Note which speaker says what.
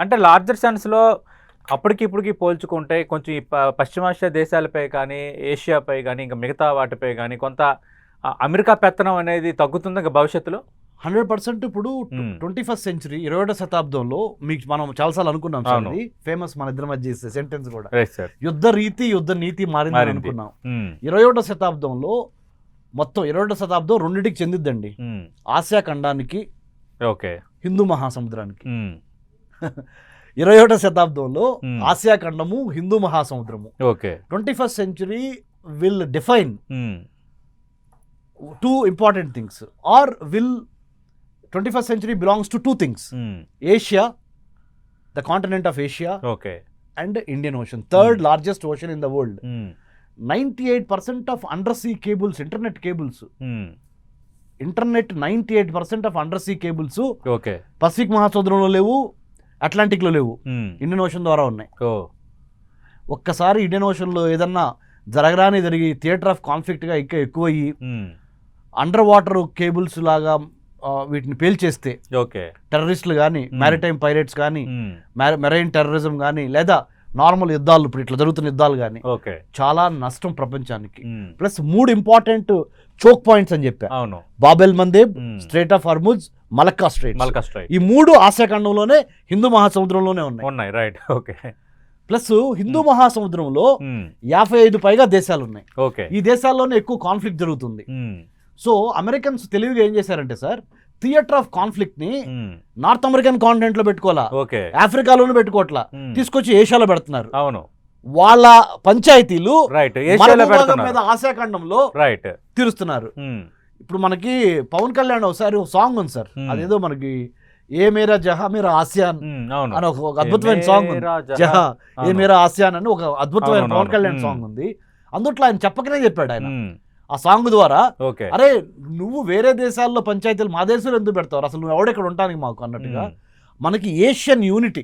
Speaker 1: అంటే లార్జర్ సెన్స్‌లో అప్పటికి ఇప్పటికి పోల్చుకుంటే కొంచెం ఈ పశ్చిమాసియా దేశాలపై కానీ, ఏషియాపై గానీ, ఇంకా మిగతా వాటిపై గానీ కొంత అమెరికా పెత్తనం అనేది తగ్గుతుందా ఇంక భవిష్యత్తులో?
Speaker 2: 100% ఇప్పుడు 21st సెంచరీ 21వ శతాబ్దంలో మీకు మనం చాలాసార్లు అనుకున్నాం సార్, ఇది ఫేమస్ మన ఇద్దరి మధ్య సెంటెన్స్ కూడా, యుద్ధ రీతి యుద్ధ నీతి మారిందని అనుకున్నాం. 21వ శతాబ్దంలో మొత్తం 21వ శతాబ్దం రెండింటికి చెందిద్దండి, ఆసియా ఖండానికి, ఓకే, హిందూ మహాసముద్రానికి. 21వ శతాబ్దంలో ఆసియా ఖండము, హిందూ మహాసముద్రము.
Speaker 1: Okay,
Speaker 2: 21st century will define two important things, or will 21st century belongs to two things, Asia, the continent of Asia,
Speaker 1: okay,
Speaker 2: and Indian Ocean, third largest ocean in the world. 98% of undersea cables, internet cables, internet 98% of undersea cables,
Speaker 1: okay,
Speaker 2: Pacific మహాసముద్రంలో లేవు, అట్లాంటిక్లో లేవు, Indian ocean ద్వారా ఉన్నాయి. ఒక్కసారి Indian ఓషన్లో ఏదన్నా జరగరాని జరిగి theatre of కాన్ఫ్లిక్ట్గా ఇంకా ఎక్కువయ్యి అండర్ వాటర్ కేబుల్స్ లాగా వీటిని పేల్చేస్తే,
Speaker 1: ఓకే,
Speaker 2: టెర్రరిస్టులు కానీ, మ్యారిటైమ్ పైరేట్స్ కానీ, మెరైన్ టెర్రరిజం కానీ, లేదా నార్మల్ యుద్ధాలు ఇప్పుడు ఇట్లా జరుగుతున్న యుద్ధాలు కానీ, చాలా నష్టం ప్రపంచానికి. ప్లస్ 3 ఇంపార్టెంట్ చోక్ పాయింట్స్ అని చెప్పా, Bab el Mandeb, strait of Hormuz, Malacca strait. ఈ 3 ఆసియా ఖండంలోనే, హిందూ మహాసముద్రంలోనే ఉన్నాయి.
Speaker 1: Right, okay.
Speaker 2: ప్లస్ హిందూ మహాసముద్రంలో 55 పైగా దేశాలు ఉన్నాయి. ఈ దేశాల్లోనే ఎక్కువ కాన్ఫ్లిక్ట్ జరుగుతుంది. సో అమెరికన్స్ తెలివిగా ఏం చేశారంటే సార్, థియేటర్ ఆఫ్ కాన్ఫ్లిక్ట్ ని నార్త్ అమెరికన్ కాంటినెంట్ లో పెట్టుకోవాలా, ఆఫ్రికాలోనూ పెట్టుకోవట్లా, తీసుకొచ్చి ఏషియాలో పెడుతున్నారు. అవును, వాళ్ళ పంచాయతీలు మీద ఆసియా ఖండంలో తీరుస్తున్నారు. ఇప్పుడు మనకి పవన్ కళ్యాణ్ ఒకసారి సాంగ్ ఉంది సార్, అదేదో మనకి ఏ మేరా జహా మేరా ఆసియాన్ అని ఒక అద్భుతమైన సాంగ్ ఉంది, జహా ఏ మేరా ఆసియాన్ అని ఒక అద్భుతమైన పవన్ కళ్యాణ్ సాంగ్ ఉంది. అందుట్లో ఆయన చెప్పకనే చెప్పాడు ఆయన ఆ సాంగ్ ద్వారా, అరే నువ్వు వేరే దేశాల్లో పంచాయతీలు మా దేశంలో ఎందుకు పెడతావు, అసలు నువ్వు ఎవడెక్కడ ఉంటానికి మాకు అన్నట్టుగా, మనకి ఏషియన్ యూనిటీ